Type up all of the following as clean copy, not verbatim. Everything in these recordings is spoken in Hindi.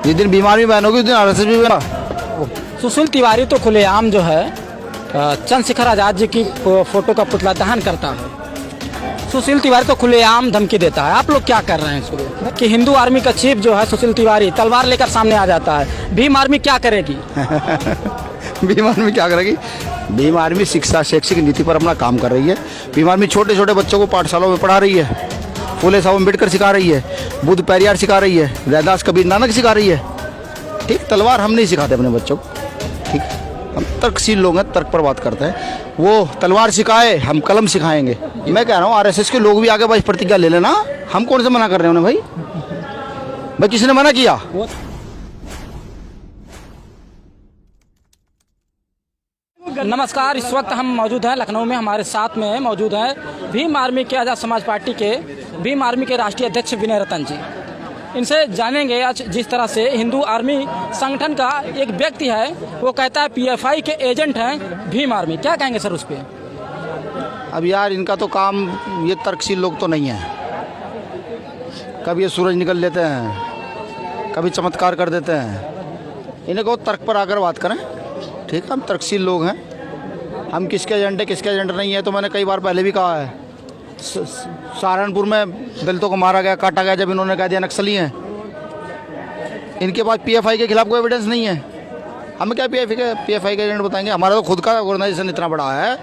जिस दिन बीमार भी बैन होगी उस दिन आरएसएस भी बैन। सुशील तिवारी तो खुलेआम जो है चंद्रशेखर आजाद जी की फोटो का पुतला दहन करता है। सुशील तिवारी तो खुलेआम धमकी देता है। आप लोग क्या कर रहे हैं इसको कि हिंदू आर्मी का चीफ जो है सुशील तिवारी तलवार लेकर सामने आ जाता है। भीम आर्मी क्या करेगी? भीम आर्मी क्या करेगी? भीम आर्मी शिक्षा शैक्षिक नीति पर अपना काम कर रही है। भीम आर्मी छोटे छोटे बच्चों को पाठशालाओं में पढ़ा रही है। फूले साहब अम्बेडकर सिखा रही है, बुद्ध पेरियार सिखा रही है, रैदास कबीर नानक सिखा रही है। ठीक, तलवार हम नहीं सिखाते अपने बच्चों को। ठीक, हम तर्कशील लोग हैं, तर्क पर बात करते हैं। वो तलवार सिखाए, हम कलम सिखाएंगे। मैं कह रहा हूँ आरएसएस के लोग भी आगे भाई प्रतिज्ञा ले लेना। हम कौन से मना कर रहे हैं उन्हें? भाई किसी ने मना किया? नमस्कार, इस वक्त हम मौजूद हैं लखनऊ में। हमारे साथ में मौजूद हैं भीम आर्मी के आज़ाद समाज पार्टी के भीम आर्मी के राष्ट्रीय अध्यक्ष विनय रतन जी। इनसे जानेंगे आज जिस तरह से हिंदू आर्मी संगठन का एक व्यक्ति है वो कहता है पीएफआई के एजेंट हैं भीम आर्मी। क्या कहेंगे सर उस पर? अब यार इनका तो काम, ये तर्कशील लोग तो नहीं है। कभी ये सूरज निकल लेते हैं, कभी चमत्कार कर देते हैं। इन्हें को तर्क पर आकर बात करें। ठीक है, हम तर्कशील लोग हैं। हम किसके एजेंट है किसके एजेंट नहीं है तो मैंने कई बार पहले भी कहा है। सहारनपुर में दलितों को मारा गया, काटा गया जब इन्होंने कह दिया नक्सली हैं। इनके पास पीएफआई के खिलाफ कोई एविडेंस नहीं है। हमें क्या पीएफआई के एजेंट बताएंगे? हमारा तो खुद का ऑर्गेनाइजेशन इतना बड़ा है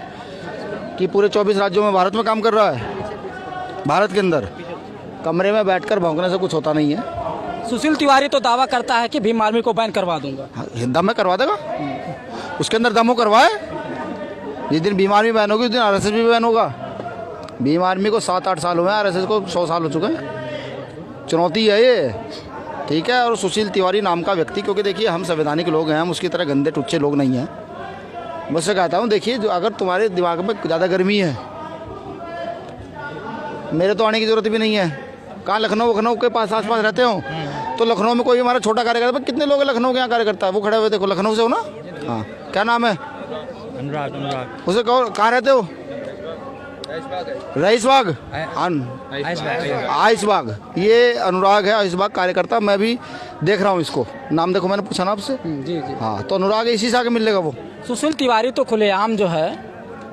कि पूरे 24 राज्यों में भारत में काम कर रहा है। भारत के अंदर कमरे में बैठकर भौंकने से कुछ होता नहीं है। सुशील तिवारी तो दावा करता है कि भीम आर्मी को बैन करवा दूंगा। दम में करवा देगा, उसके अंदर दम हो करवाए। जिस दिन भीम आर्मी बैन होगी उस दिन आरएसएस भी बैन होगा। भीम आर्मी को 7-8 साल हुए हैं, आरएसएस को 100 साल हो चुके हैं। चुनौती है ये। ठीक है, और सुशील तिवारी नाम का व्यक्ति, क्योंकि देखिए हम संवैधानिक लोग हैं, हम उसकी तरह गंदे टुच्चे लोग नहीं हैं। बस से कहता हूँ, देखिए अगर तुम्हारे दिमाग में ज़्यादा गर्मी है, मेरे तो आने की ज़रूरत भी नहीं है। कहाँ लखनऊ के पास आसपास रहते हो तो लखनऊ में कोई हमारा छोटा कार्यकर्ता, कितने लोग लखनऊ के यहाँ कार्यकर्ता है वो खड़े हुए, देखो लखनऊ से हो ना? हाँ, क्या नाम है? अनुराग। उसे कहो कहाँ रहते हो? रईसबाग। आइसबाग। ये अनुराग है, आइसबाग कार्यकर्ता। मैं भी देख रहा हूँ इसको, नाम देखो, मैंने पूछा ना आपसे। जी जी। हाँ, तो अनुराग इसी से आके मिलेगा वो। सुशील तिवारी तो खुलेआम जो है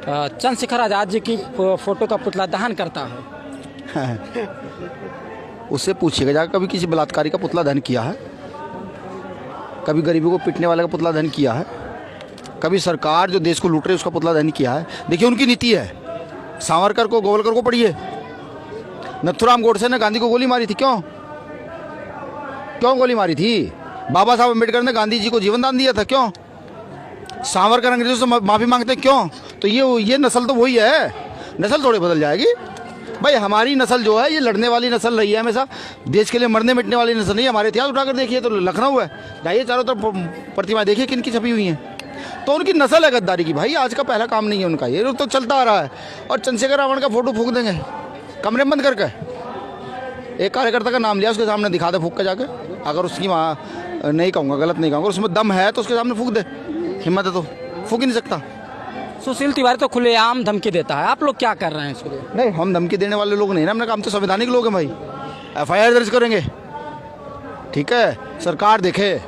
चंद्रशेखर आजाद जी की फोटो का पुतला दहन करता है। उससे पूछिएगा जाकर, कभी किसी बलात्कारी का पुतला दहन किया है? कभी गरीबी को पीटने वाले का पुतला दहन किया है? कभी सरकार जो देश को लूट रही है उसका पुतला दहन किया है? देखिए उनकी नीति है। सावरकर को, गोवलकर को पढ़िए। नथुराम गोडसे ने गांधी को गोली मारी थी, क्यों गोली मारी थी? बाबा साहब अम्बेडकर ने गांधी जी को जीवन दान दिया था, क्यों? सावरकर अंग्रेजों से माफ़ी मांगते, क्यों? तो ये नस्ल तो वही है, नस्ल थोड़ी बदल जाएगी भाई। हमारी नस्ल जो है ये लड़ने वाली नस्ल रही है हमेशा, देश के लिए मरने मिटने वाली नस्ल नहीं है। हमारे इतिहास उठाकर देखिए तो लखनऊ है, जाइए चारों तरफ प्रतिमाएं देखिए किन की छपी हुई हैं। तो उनकी नस्ल है गद्दारी की भाई। आज का पहला काम नहीं है उनका, ये तो चलता आ रहा है। और चंद्रशेखर रावण का फोटो फूंक देंगे कमरे में बंद करके। एक कार्यकर्ता का नाम लिया, उसके सामने दिखा दे फूंक के जाके। अगर उसकी नहीं कहूँगा, गलत नहीं कहूँगा, उसमें दम है तो उसके सामने फूंक दे। हिम्मत है तो फूंक ही नहीं सकता। सुशील तिवारी तो खुलेआम धमकी देता है। आप लोग क्या कर रहे हैं इसको? नहीं, हम धमकी देने वाले लोग नहीं ना, अपना काम तो संवैधानिक लोग हैं भाई। एफआईआर दर्ज करेंगे। ठीक है, सरकार देखे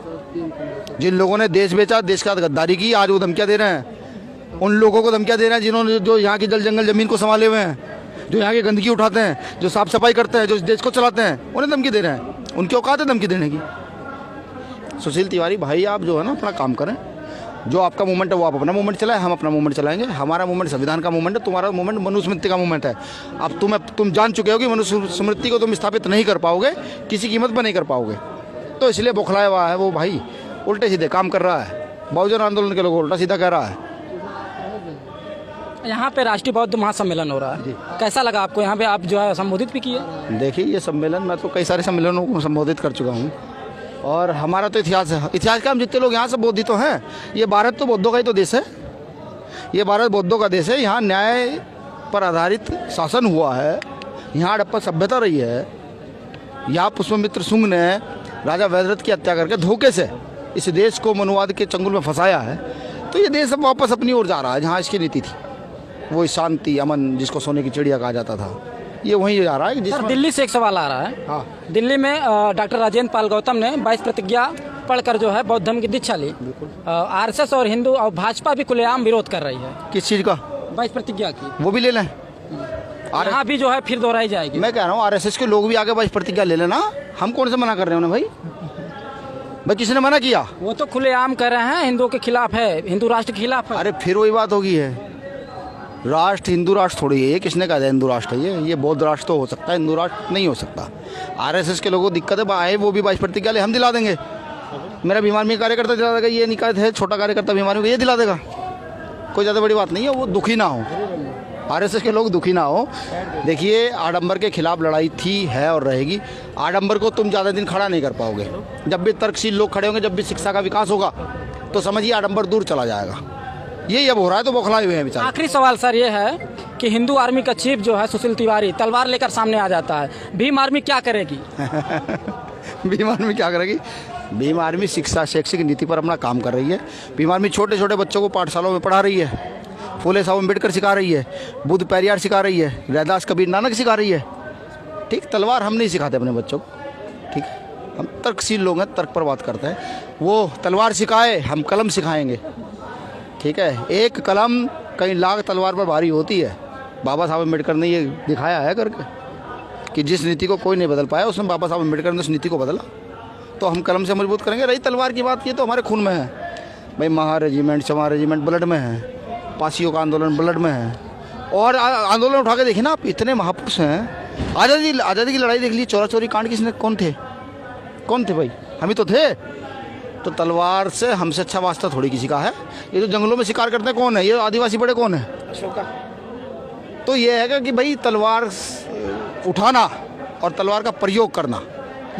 जिन लोगों ने देश बेचा, देश का गद्दारी की, आज वो धमकियाँ दे रहे हैं। उन लोगों को धमकियाँ दे रहे हैं जिन्होंने, जो यहाँ की जल जंगल जमीन को संभाले हुए हैं, जो यहाँ की गंदगी उठाते हैं, जो साफ सफाई करते हैं, जो इस देश को चलाते हैं, उन्हें धमकी दे रहे हैं। उनकी औकात है धमकी देने की। सुशील तिवारी भाई, आप जो है ना अपना काम करें। जो आपका मूवमेंट है वो आप अपना मूवमेंट चलाएं, हम अपना मूवमेंट चलाएंगे। हमारा मूवमेंट संविधान का मूवमेंट है, तुम्हारा मूवमेंट मनुस्मृति का मूवमेंट है। अब तुम जान चुके हो कि मनुस्मृति को तुम स्थापित नहीं कर पाओगे, किसी कीमत पर नहीं कर पाओगे। तो इसलिए बौखलाया हुआ है वो भाई, उल्टे सीधे काम कर रहा है। बहुजन आंदोलन के लोग उल्टा सीधा कह रहा है। यहाँ पे राष्ट्रीय बौद्ध महासम्मेलन हो रहा है, कैसा लगा आपको? यहाँ पे आप जो है संबोधित भी किए। देखिए ये सम्मेलन, मैं तो कई सारे सम्मेलनों को संबोधित कर चुका हूँ। और हमारा तो इतिहास है, इतिहास का हम जितने लोग यहाँ से बौद्धित तो हैं। ये भारत तो बौद्धों का ही तो देश है। ये भारत बौद्धों का देश है। यहाँ न्याय पर आधारित शासन हुआ है, यहाँ हड़प्पा सभ्यता रही है। यहाँ पुष्पमित्र शुंग ने राजा वैदरथ की हत्या करके धोखे से इस देश को मनुवाद के चंगुल में फंसाया है। तो ये देश अब वापस अपनी ओर जा रहा है, जहाँ इसकी नीति थी वो शांति, अमन, जिसको सोने की चिड़िया कहा जाता था। ये वहीं जा रहा है सर जिसमें दिल्ली से एक सवाल आ रहा है। हाँ दिल्ली में डॉक्टर राजेंद्र पाल गौतम ने 22 प्रतिज्ञा पढ़कर जो है बौद्ध धर्म की दीक्षा ली। आरएसएस और हिंदू और भाजपा भी खुलेआम विरोध कर रही है किस चीज़ का 22 प्रतिज्ञा की। वो भी ले लें। यहाँ भी जो है फिर दोहराई जाएगी। मैं कह रहा हूँ आरएसएस के लोग भी आगे 22 प्रतिज्ञा ले लेना, हम कौन से मना कर रहे हैं उन्हें भाई किसी ने मना किया? वो तो खुलेआम कर रहे हैं हिंदुओं के खिलाफ है, हिंदू राष्ट्र के खिलाफ है। अरे फिर वही बात होगी है, राष्ट्र हिंदू राष्ट्र थोड़ी है, ये किसने कहा था हिंदू राष्ट्र है? ये बौद्ध राष्ट्र तो हो सकता है, हिंदू राष्ट्र नहीं हो सकता। आरएसएस के लोगों को दिक्कत है आए, वो भी 22 प्रतिज्ञा ले, हम दिला देंगे। मेरा बीमार में कार्यकर्ता दिला देगा, ये निकाय है छोटा कार्यकर्ता बीमार में ये दिला देगा, कोई ज़्यादा बड़ी बात नहीं है। वो दुखी ना हो, आरएसएस के लोग दुखी ना हो। देखिए आडंबर के खिलाफ लड़ाई थी, है और रहेगी। आडंबर को तुम ज़्यादा दिन खड़ा नहीं कर पाओगे। जब भी तर्कशील लोग खड़े होंगे, जब भी शिक्षा का विकास होगा, तो समझिए आडंबर दूर चला जाएगा। यही अब हो रहा है, तो बौखलाए हुए हैं बेचारे। आखिरी सवाल सर ये है कि हिंदू आर्मी का चीफ जो है सुशील तिवारी तलवार लेकर सामने आ जाता है, भीम आर्मी क्या करेगी? भीम आर्मी क्या करेगी? भीम आर्मी शिक्षा शैक्षिक नीति पर अपना काम कर रही है। भीम आर्मी छोटे छोटे बच्चों को पाठशालाओं में पढ़ा रही है, फूले साहब अम्बेडकर सिखा रही है, बुद्ध पेरियार सिखा रही है, रैदास कबीर नानक सिखा रही है। ठीक, तलवार हम नहीं सिखाते अपने बच्चों को। ठीक, हम तर्कशील लोग हैं, तर्क पर बात करते हैं। वो तलवार सिखाए, हम कलम सिखाएंगे। ठीक है, एक कलम कई लाख तलवार पर भारी होती है। बाबा साहब अम्बेडकर ने ये दिखाया है करके कि जिस नीति को कोई नहीं बदल पाया, उसमें बाबा साहब अम्बेडकर ने उस नीति को बदला। तो हम कलम से मजबूत करेंगे। रही तलवार की बात, ये तो हमारे खून में है भाई। महा रेजिमेंट, चमा रेजिमेंट ब्लड में है, पासियों का आंदोलन ब्लड में है। और आंदोलन उठा के देखिए ना आप, इतने महापुरुष हैं। आज़ादी की लड़ाई देख लीजिए, चोरा चोरी कांड किसने, कौन थे भाई? हम ही तो थे। तो तलवार से हमसे अच्छा वास्ता थोड़ी किसी का है। ये जो जंगलों में शिकार करते हैं कौन है? ये आदिवासी बड़े कौन है? अशोका। तो ये है कि भाई तलवार उठाना और तलवार का प्रयोग करना,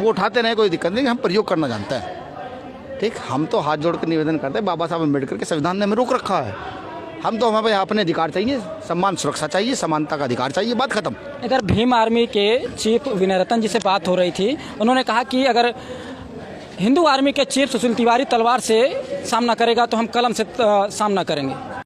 वो उठाते नहीं कोई दिक्कत नहीं, हम प्रयोग करना जानते हैं। ठीक, हम तो हाथ जोड़ कर निवेदन करते हैं, बाबा साहब अम्बेडकर के संविधान ने हमें रोक रखा है। हम तो हमें अपने अधिकार चाहिए, सम्मान सुरक्षा चाहिए, समानता का अधिकार चाहिए, बात खत्म। इधर भीम आर्मी के चीफ विनय रतन जी से बात हो रही थी, उन्होंने कहा कि अगर हिंदू आर्मी के चीफ सुशील तिवारी तलवार से सामना करेगा तो हम कलम से सामना करेंगे।